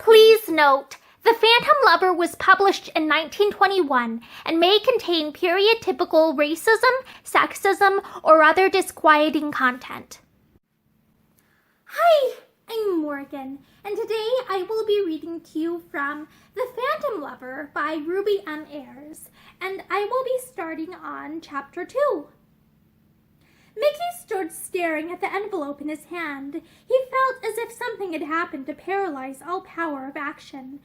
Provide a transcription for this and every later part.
Please note, The Phantom Lover was published in 1921 and may contain period-typical racism, sexism, or other disquieting content. Hi, I'm Morgan, and today I will be reading to you from The Phantom Lover by Ruby M. Ayres, and I will be starting on Chapter 2. Mickey stood staring at the envelope in his hand. He felt as if something had happened to paralyze all power of action.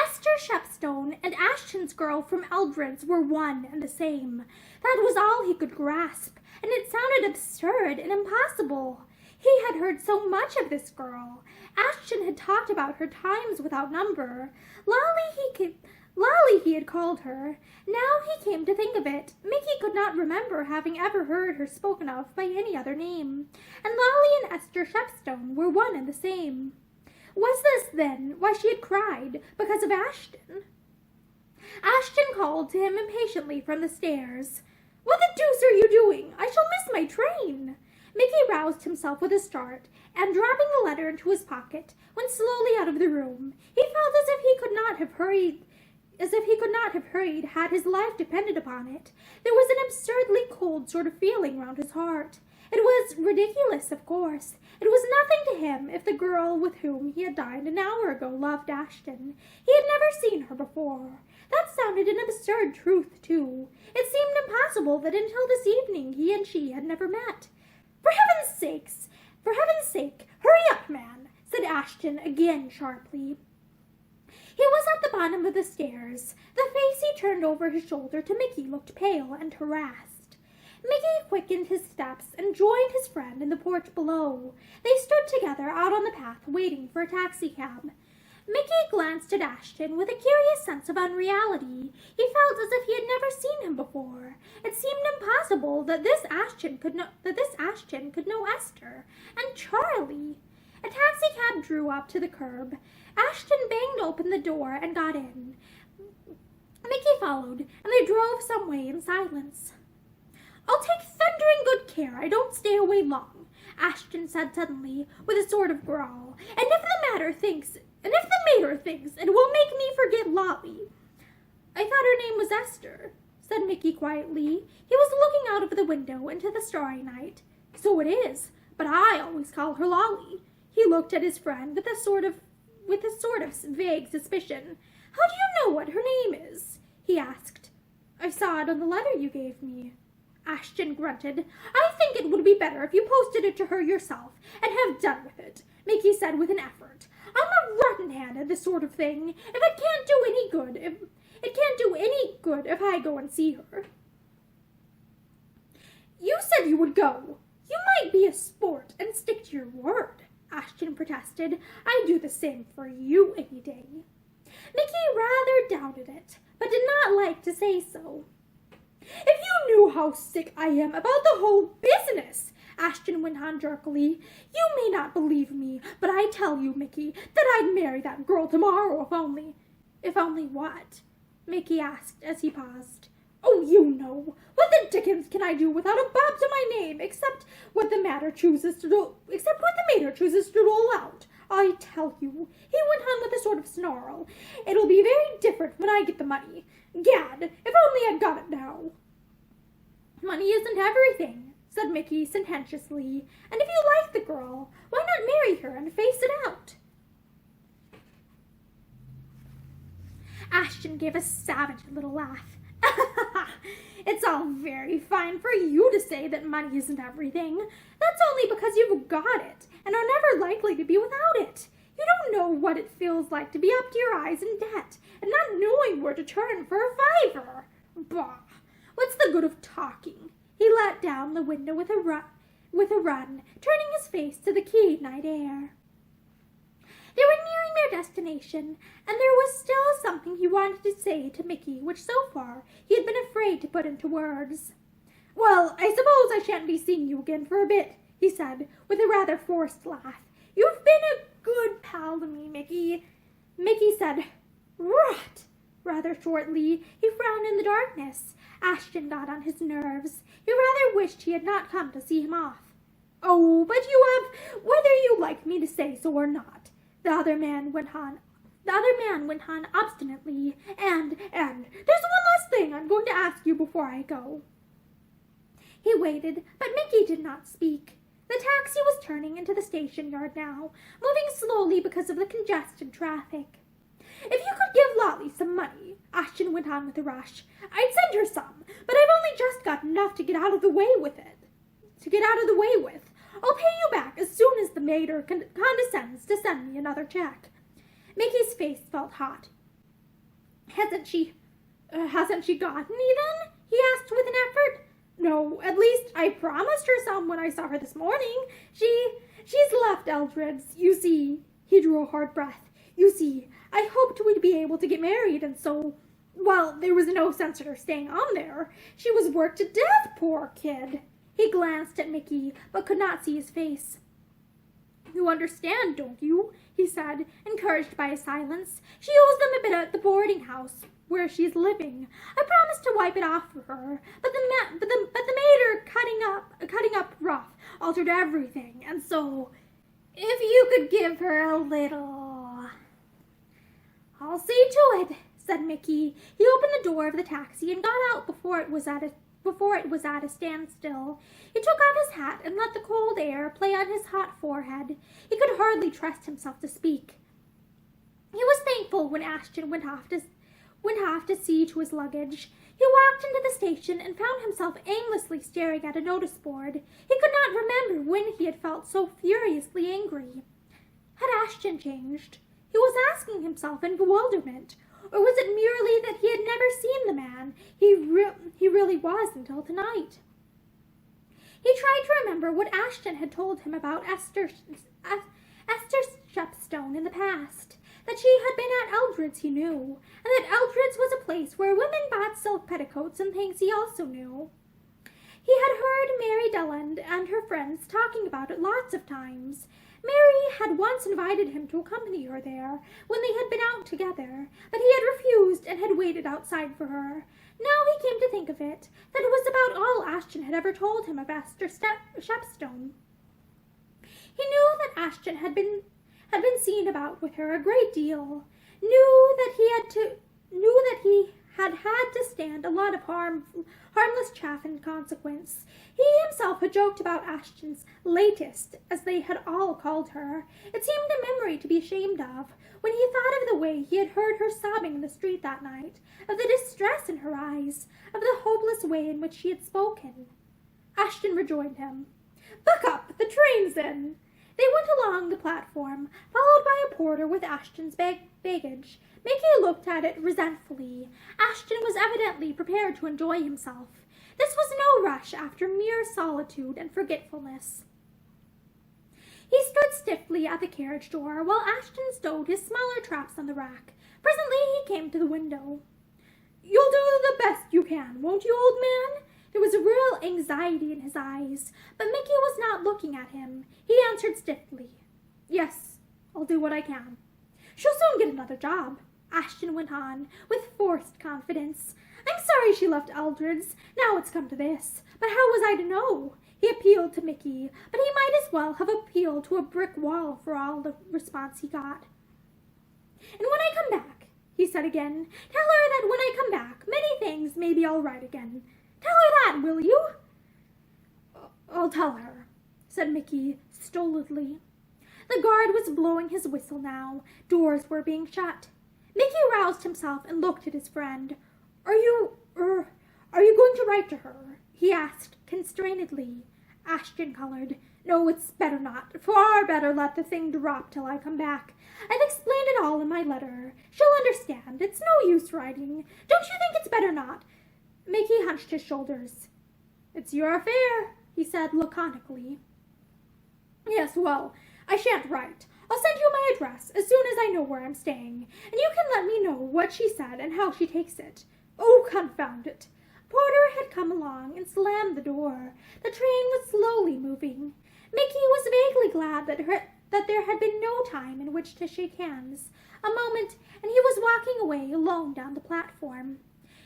Esther Shepstone and Ashton's girl from Eldred's were one and the same. That was all he could grasp, and it sounded absurd and impossible. He had heard so much of this girl. Ashton had talked about her times without number. Lolly he had called her. Now he came to think of it, Mickey could not remember having ever heard her spoken of by any other name, and Lolly and Esther Shepstone were one and the same. Was this, then, why she had cried, because of Ashton? Ashton called to him impatiently from the stairs. "What the deuce are you doing? I shall miss my train." Mickey roused himself with a start, and dropping the letter into his pocket, went slowly out of the room. He felt as if he could not have hurried had his life depended upon it. There was an absurdly cold sort of feeling round his heart. It was ridiculous, of course. It was nothing to him if the girl with whom he had dined an hour ago loved Ashton. He had never seen her before. That sounded an absurd truth, too. It seemed impossible that until this evening he and she had never met. For heaven's sake, hurry up, man," said Ashton again sharply. He was at the bottom of the stairs. The face he turned over his shoulder to Mickey looked pale and harassed. Mickey quickened his steps and joined his friend in the porch below. They stood together out on the path, waiting for a taxicab. Mickey glanced at Ashton with a curious sense of unreality. He felt as if he had never seen him before. It seemed impossible that this Ashton could know Esther and Charlie. A taxicab drew up to the curb. Ashton banged open the door and got in. Mickey followed, and they drove some way in silence. "I'll take thundering good care I don't stay away long," Ashton said suddenly, with a sort of growl. And if the mater thinks it will make me forget Lolly." "I thought her name was Esther," said Mickey quietly. He was looking out of the window into the starry night. "So it is, but I always call her Lolly." He looked at his friend with a sort of vague suspicion. "How do you know what her name is?" he asked. "I saw it on the letter you gave me." Ashton grunted. "I think it would be better if you posted it to her yourself and have done with it," Mickey said with an effort. "I'm a rotten hand at this sort of thing. It can't do any good if I go and see her." "You said you would go. You might be a sport and stick to your word," Ashton protested. "I'd do the same for you any day." Mickey rather doubted it, but did not like to say so. "If you knew how sick I am about the whole business," Ashton went on jerkily. "You may not believe me, but I tell you, Mickey, that I'd marry that girl tomorrow if only—" "If only what?" Mickey asked as he paused. "Oh, you know. What the dickens can I do without a bob to my name, except what the mater chooses to dole out? I tell you," he went on with a sort of snarl, "it'll be very different when I get the money. Gad, if only I'd got it now." "Money isn't everything," said Mickey sententiously, "and if you like the girl, why not marry her and face it out?" Ashton gave a savage little laugh. "It's all very fine for you to say that money isn't everything. That's only because you've got it and are never likely to be without it. You don't know what it feels like to be up to your eyes in debt and not knowing where to turn for a fiver. Bah! What's the good of talking?" He let down the window with a run, turning his face to the keen night air. They were nearing their destination, and there was still something he wanted to say to Mickey, which so far he had been afraid to put into words. "Well, I suppose I shan't be seeing you again for a bit," he said, with a rather forced laugh. "You've been a good pal to me, Mickey." Mickey said, "Rot," rather shortly. He frowned in the darkness. Ashton got on his nerves. He rather wished he had not come to see him off. "Oh, but you have, whether you like me to say so or not," the other man went on The other man went on obstinately, and there's one last thing I'm going to ask you before I go. He waited, but Mickey did not speak. The taxi was turning into the station yard now, moving slowly because of the congested traffic. If you could give Lolly some money, Ashton went on with a rush, I'd send her some, but I've only just got enough to get out of the way with. I'll pay you back as soon as the mater condescends to send me another check. Mickey's face felt hot. Hasn't she gotten me then? He asked with an effort. No, at least I promised her some when I saw her this morning. She's left Eldred's, you see. He drew a hard breath. You see, I hoped we'd be able to get married, and so, well, there was no sense in her staying on there. She was worked to death, poor kid. He glanced at Mickey, but could not see his face. You understand, don't you? He said, encouraged by his silence. She owes them a bit at the boarding house where she's living. I promised to wipe it off for her, but the mater cutting up rough altered everything, and so, if you could give her a little. I'll see to it, said Mickey. He opened the door of the taxi and got out before it was at a standstill. He took off his hat and let the cold air play on his hot forehead. He could hardly trust himself to speak. He was thankful when Ashton went off to see to his luggage. He walked into the station and found himself aimlessly staring at a notice board. He could not remember when he had felt so furiously angry. Had Ashton changed? He was asking himself in bewilderment. Or was it merely that he had never seen the man he really was until tonight? He tried to remember what Ashton had told him about Esther Shepstone in the past, that she had been at Eldred's he knew, and that Eldred's was a place where women bought silk petticoats and things he also knew. He had heard Mary Deland and her friends talking about it lots of times. Mary had once invited him to accompany her there when they had been out together, but he had refused and had waited outside for her. Now he came to think of it, that it was about all Ashton had ever told him of Esther Shepstone. He knew that Ashton had been seen about with her a great deal, knew that he had to stand a lot of harmless chaff in consequence. He himself had joked about Ashton's latest, as they had all called her. It seemed a memory to be ashamed of, when he thought of the way he had heard her sobbing in the street that night, of the distress in her eyes, of the hopeless way in which she had spoken. Ashton rejoined him. Buck up, the train's in. They went along the platform, followed by a porter with Ashton's baggage. Mickey looked at it resentfully. Ashton was evidently prepared to enjoy himself. This was no rush after mere solitude and forgetfulness. He stood stiffly at the carriage door while Ashton stowed his smaller traps on the rack. Presently he came to the window. You'll do the best you can, won't you, old man? There was a real anxiety in his eyes, but Mickey was not looking at him. He answered stiffly. Yes, I'll do what I can. She'll soon get another job, Ashton went on, with forced confidence. I'm sorry she left Eldred's. Now it's come to this. But how was I to know? He appealed to Mickey, but he might as well have appealed to a brick wall for all the response he got. And when I come back, he said again, tell her that when I come back, many things may be all right again. Tell her that, will you? I'll tell her, said Mickey stolidly. The guard was blowing his whistle now. Doors were being shut. Mickey roused himself and looked at his friend. Are you going to write to her? He asked constrainedly. Ashton colored. No, it's better not. Far better let the thing drop till I come back. I've explained it all in my letter. She'll understand. It's no use writing. Don't you think it's better not? Mickey hunched his shoulders. It's your affair, he said laconically. Yes, well, I shan't write. I'll send you my address as soon as I know where I'm staying, and you can let me know what she said and how she takes it. Oh, confound it. Porter had come along and slammed the door. The train was slowly moving. Mickey was vaguely glad that there had been no time in which to shake hands. A moment, and he was walking away alone down the platform.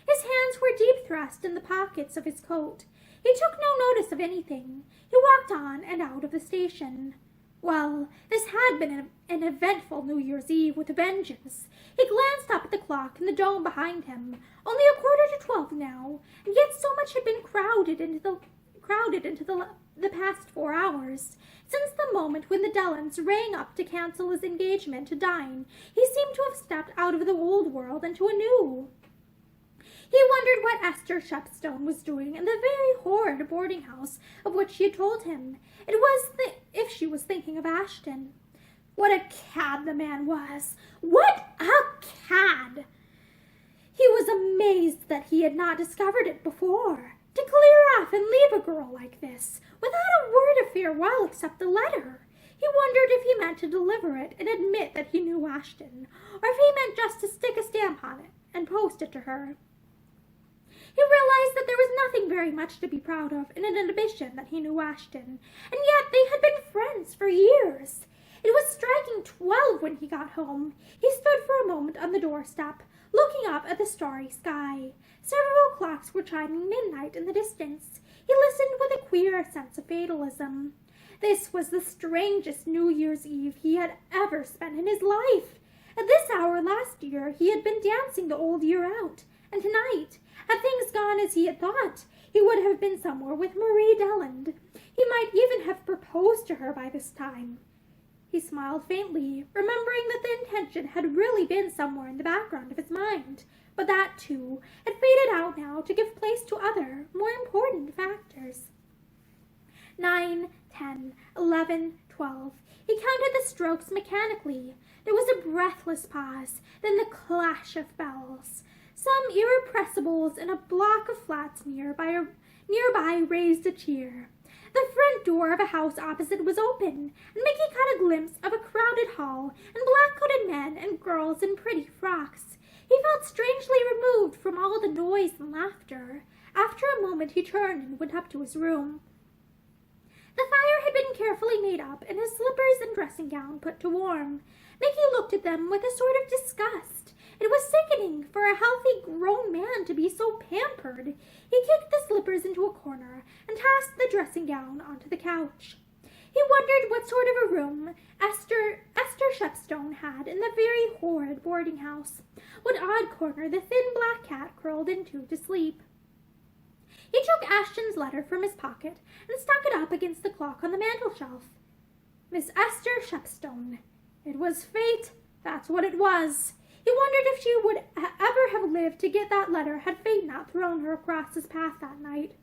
His hands were deep thrust in the pockets of his coat. He took no notice of anything. He walked on and out of the station. Well, this had been an eventful New Year's Eve with a vengeance. He glanced up at the clock in the dome behind him. Only 11:45 now, and yet so much had been crowded into the past 4 hours. Since the moment when the Dellans rang up to cancel his engagement to dine, he seemed to have stepped out of the old world into a new. He wondered what Esther Shepstone was doing in the very horrid boarding house of which she had told him. It was if she was thinking of Ashton. What a cad the man was! What a cad! He was amazed that he had not discovered it before. To clear off and leave a girl like this, without a word of farewell except the letter. He wondered if he meant to deliver it and admit that he knew Ashton, or if he meant just to stick a stamp on it and post it to her. He realized that there was nothing very much to be proud of in an admission that he knew Ashton, and yet they had been friends for years. It was striking 12 when he got home. He stood for a moment on the doorstep, looking up at the starry sky. Several clocks were chiming midnight in the distance. He listened with a queer sense of fatalism. This was the strangest New Year's Eve he had ever spent in his life. At this hour last year he had been dancing the old year out, and tonight, had things gone as he had thought, he would have been somewhere with Marie Deland. He might even have proposed to her by this time. He smiled faintly, remembering that the intention had really been somewhere in the background of his mind, but that, too, had faded out now to give place to other, more important factors. 9, 10, 11, 12. He counted the strokes mechanically. There was a breathless pause, then the clash of bells. Some irrepressibles in a block of flats nearby raised a cheer. The front door of a house opposite was open, and Mickey caught a glimpse of a crowded hall and black-coated men and girls in pretty frocks. He felt strangely removed from all the noise and laughter. After a moment he turned and went up to his room. The fire had been carefully made up, and his slippers and dressing gown put to warm. Mickey looked at them with a sort of disgust. It was sickening for a healthy grown man to be so pampered. He kicked the slippers into a corner and tossed the dressing gown onto the couch. He wondered what sort of a room Esther Shepstone had in the very horrid boarding house. What odd corner the thin black cat curled into to sleep. He took Ashton's letter from his pocket and stuck it up against the clock on the mantel-shelf. Miss Esther Shepstone. It was fate, that's what it was. He wondered if she would ever have lived to get that letter had fate not thrown her across his path that night.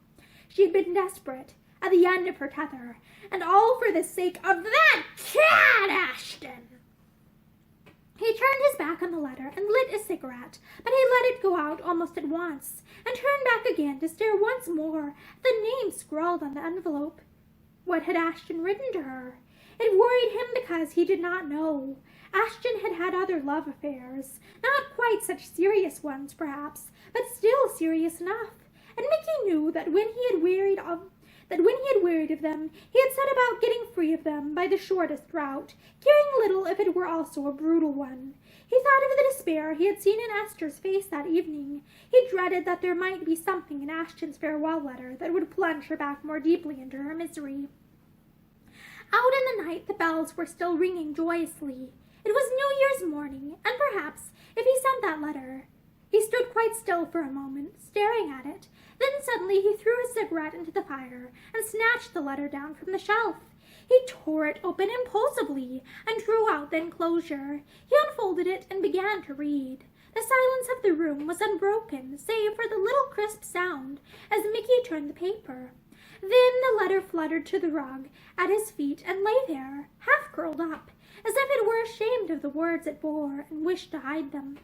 She had been desperate, at the end of her tether, and all for the sake of that cad Ashton. He turned his back on the letter and lit a cigarette, but he let it go out almost at once, and turned back again to stare once more at the name scrawled on the envelope. What had Ashton written to her? It worried him because he did not know. Ashton had had other love affairs, not quite such serious ones, perhaps, but still serious enough, and Mickey knew that when he had wearied of them, he had set about getting free of them by the shortest route, caring little if it were also a brutal one. He thought of the despair he had seen in Esther's face that evening. He dreaded that there might be something in Ashton's farewell letter that would plunge her back more deeply into her misery. Out in the night the bells were still ringing joyously. It was New Year's morning, and perhaps, if he sent that letter... He stood quite still for a moment, staring at it. Then suddenly he threw his cigarette into the fire and snatched the letter down from the shelf. He tore it open impulsively and drew out the enclosure. He unfolded it and began to read. The silence of the room was unbroken, save for the little crisp sound as Mickey turned the paper. Then the letter fluttered to the rug at his feet and lay there, half curled up, as if it were ashamed of the words it bore and wished to hide them.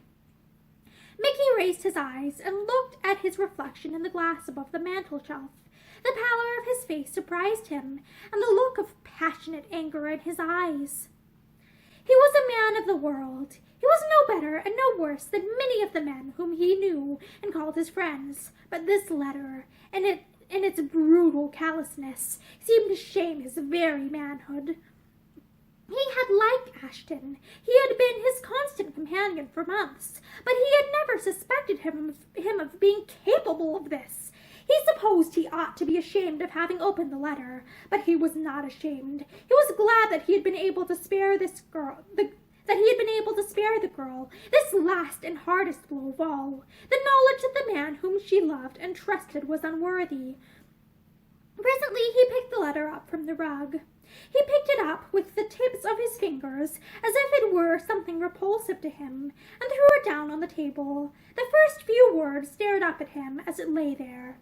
Mickey raised his eyes and looked at his reflection in the glass above the mantel-shelf. The pallor of his face surprised him, and the look of passionate anger in his eyes. He was a man of the world. He was no better and no worse than many of the men whom he knew and called his friends, but this letter, in its brutal callousness, seemed to shame his very manhood. He had liked Ashton. He had been his constant companion for months, but he had never suspected him of being capable of this. He supposed he ought to be ashamed of having opened the letter, but he was not ashamed. He was glad that he had been able to spare this girl, this last and hardest blow of all, the knowledge that the man whom she loved and trusted was unworthy. Presently he picked the letter up from the rug. He picked it up with the tips of his fingers, as if it were something repulsive to him, and threw it down on the table. The first few words stared up at him as it lay there.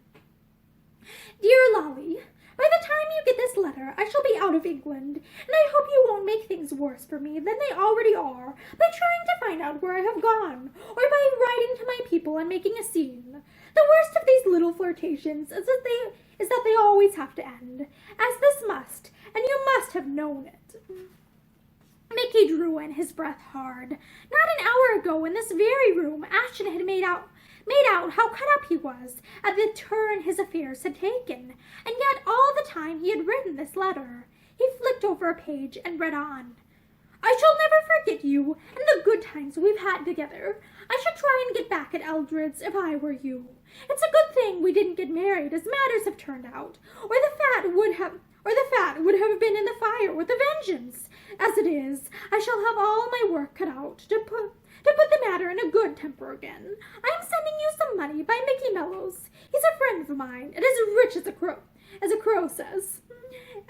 Dear Lolly, by the time you get this letter, I shall be out of England, and I hope you won't make things worse for me than they already are by trying to find out where I have gone, or by writing to my people and making a scene. The worst of these little flirtations is that they always have to end, as this must, and you must have known it. Mickey drew in his breath hard. Not an hour ago, in this very room, Ashton had made out how cut up he was at the turn his affairs had taken, and yet all the time he had written this letter. He flicked over a page and read on. I shall never forget you and the good times we've had together. I should try and get back at Eldred's if I were you. It's a good thing we didn't get married as matters have turned out, or the fat would have been in the fire with a vengeance. As it is, I shall have all my work cut out to put the matter in a good temper again. I am sending you some money by Mickey Mellows. He's a friend of mine, and as rich as a crow says,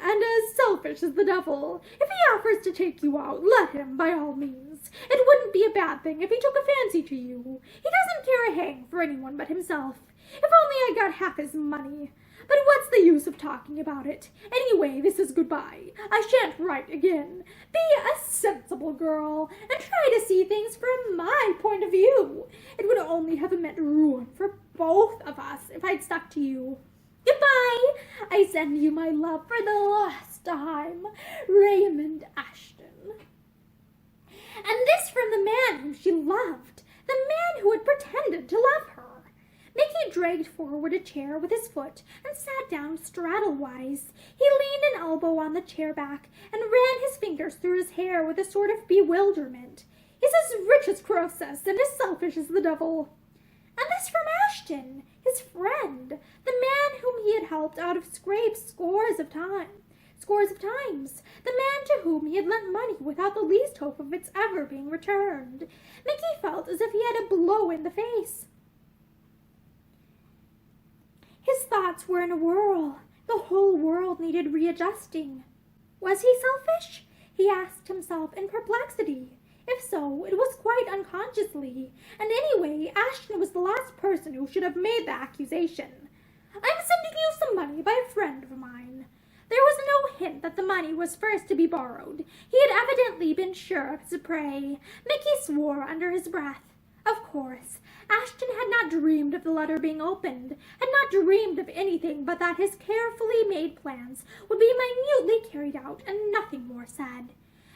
and as selfish as the devil. If he offers to take you out, let him, by all means. It wouldn't be a bad thing if he took a fancy to you. He doesn't care a hang for anyone but himself. If only I got half his money. But what's the use of talking about it? Anyway, this is goodbye. I shan't write again. Be a sensible girl, and try to see things from my point of view. It would only have meant ruin for both of us if I'd stuck to you. Goodbye. I send you my love for the last time, Raymond Ashton. And this from the man whom she loved, the man who had pretended to love her. Mickey dragged forward a chair with his foot and sat down straddle-wise. He leaned an elbow on the chair back and ran his fingers through his hair with a sort of bewilderment. He's as rich as Croesus and as selfish as the devil. And this from Ashton, his friend, the man whom he had helped out of scrapes scores of times, the man to whom he had lent money without the least hope of its ever being returned. Mickey felt as if he had a blow in the face. His thoughts were in a whirl. The whole world needed readjusting. Was he selfish? He asked himself in perplexity. If so, it was quite unconsciously, and anyway, Ashton was the last person who should have made the accusation. I'm sending you some money by a friend of mine. There was no hint that the money was first to be borrowed. He had evidently been sure of his prey. Mickey swore under his breath. Of course, Ashton had not dreamed of the letter being opened, had not dreamed of anything but that his carefully made plans would be minutely carried out and nothing more said.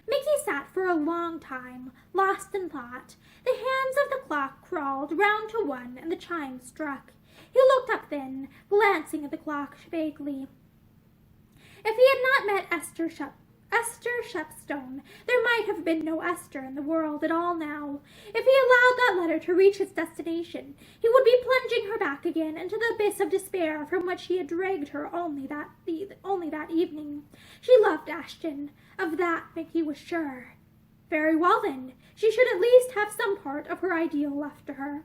Mickey sat for a long time, lost in thought. The hands of the clock crawled round to one, and the chimes struck. He looked up then, glancing at the clock vaguely. If he had not met Esther Shepstone, there might have been no Esther in the world at all now. If he allowed that letter to reach its destination, he would be plunging her back again into the abyss of despair from which he had dragged her only that evening. She loved Ashton. Of that Mickey was sure. Very well then, she should at least have some part of her ideal left to her.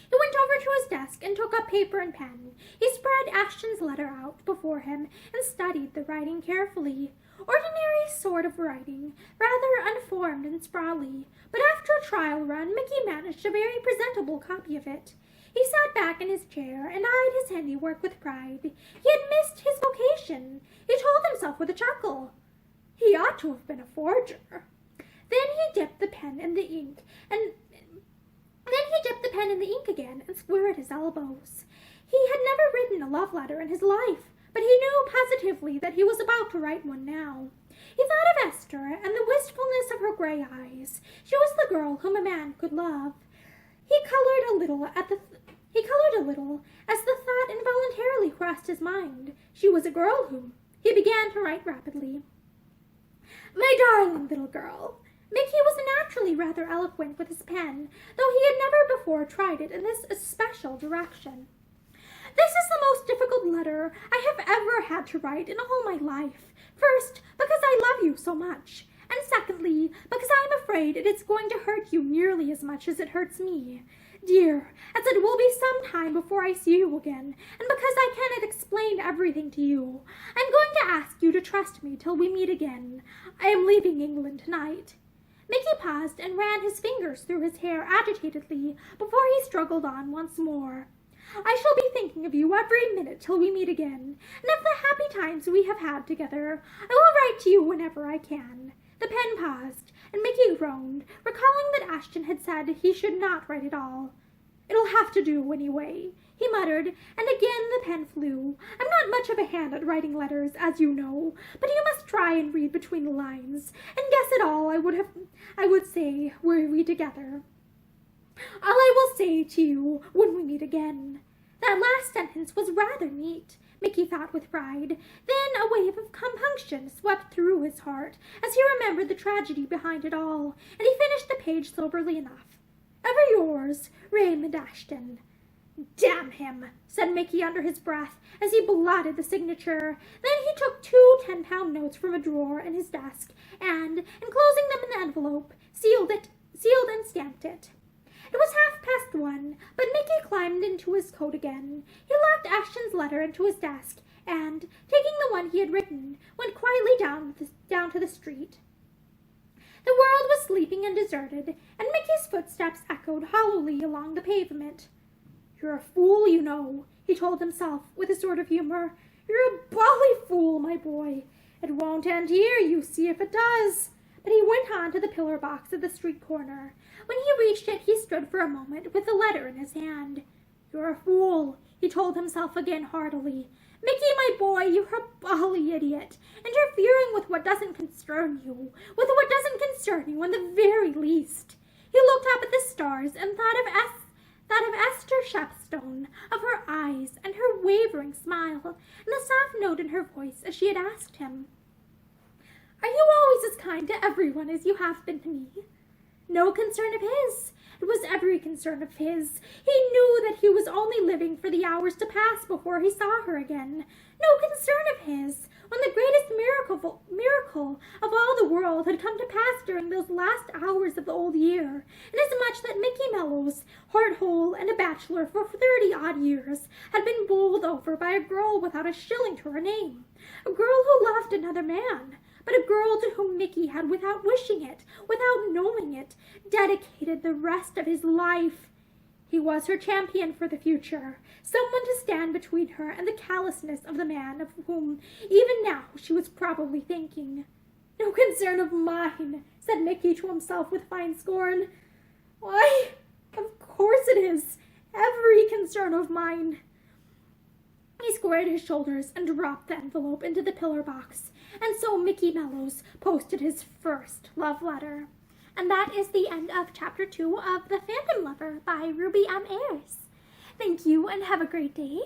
He went over to his desk and took up paper and pen. He spread Ashton's letter out before him and studied the writing carefully. Ordinary sort of writing, rather unformed and sprawly, but after a trial run, Mickey managed a very presentable copy of it. He sat back in his chair and eyed his handiwork with pride. He had missed his vocation. He told himself with a chuckle. He ought to have been a forger. Then he dipped the pen in the ink again and squared his elbows. He had never written a love letter in his life, but he knew positively that he was about to write one now. He thought of Esther and the wistfulness of her gray eyes. She was the girl whom a man could love. He colored a little as the thought involuntarily crossed his mind. She was a girl whom he began to write rapidly. My darling little girl. Mickey was naturally rather eloquent with his pen, though he had never before tried it in this especial direction. This is the most difficult letter I have ever had to write in all my life. First, because I love you so much. And secondly, because I am afraid it is going to hurt you nearly as much as it hurts me. Dear, as it will be some time before I see you again, and because I cannot explain everything to you, I am going to ask you to trust me till we meet again. I am leaving England tonight. Mickey paused and ran his fingers through his hair agitatedly before he struggled on once more. I shall be thinking of you every minute till we meet again, and of the happy times we have had together. I will write to you whenever I can. The pen paused, and Mickey groaned, recalling that Ashton had said he should not write at all. It'll have to do anyway, he muttered, and again the pen flew. I'm not much of a hand at writing letters, as you know, but you must try and read between the lines, and guess at all I would say were we together. All I will say to you when we meet again. That last sentence was rather neat, Mickey thought with pride. Then a wave of compunction swept through his heart as he remembered the tragedy behind it all, and he finished the page soberly enough. Ever yours, Raymond Ashton. Damn him, said Mickey under his breath as he blotted the signature. Then he took 2 10-pound notes from a drawer in his desk and, enclosing them in the envelope, sealed and stamped it. It was 1:30, but Mickey climbed into his coat again. He locked Ashton's letter into his desk and, taking the one he had written, went quietly down to the street. The world was sleeping and deserted, and Mickey's footsteps echoed hollowly along the pavement. You're a fool, you know, he told himself with a sort of humor. You're a bally fool, my boy. It won't end here, you see if it does. But he went on to the pillar box at the street corner. When he reached it, he stood for a moment with the letter in his hand. You're a fool, he told himself again heartily. Mickey, my boy, you're a bally idiot, interfering with what doesn't concern you, with what doesn't concern you in the very least. He looked up at the stars and thought of Esther Shepstone, of her eyes and her wavering smile, and the soft note in her voice as she had asked him, Are you always as kind to everyone as you have been to me? No concern of his. It was every concern of his. He knew that he was only living for the hours to pass before he saw her again. No concern of his, when the greatest miracle of all the world had come to pass during those last hours of the old year, inasmuch that Mickey Mellows, heart-whole and a bachelor for 30-odd years, had been bowled over by a girl without a shilling to her name, a girl who loved another man, but a girl to whom Mickey had, without wishing it, without knowing it, dedicated the rest of his life. He was her champion for the future, someone to stand between her and the callousness of the man of whom even now she was probably thinking. No concern of mine, said Mickey to himself with fine scorn. Why, of course it is, every concern of mine. He squared his shoulders and dropped the envelope into the pillar box, and so Mickey Mellows posted his first love letter. And that is the end of Chapter 2 of The Phantom Lover by Ruby M. Ayres. Thank you and have a great day.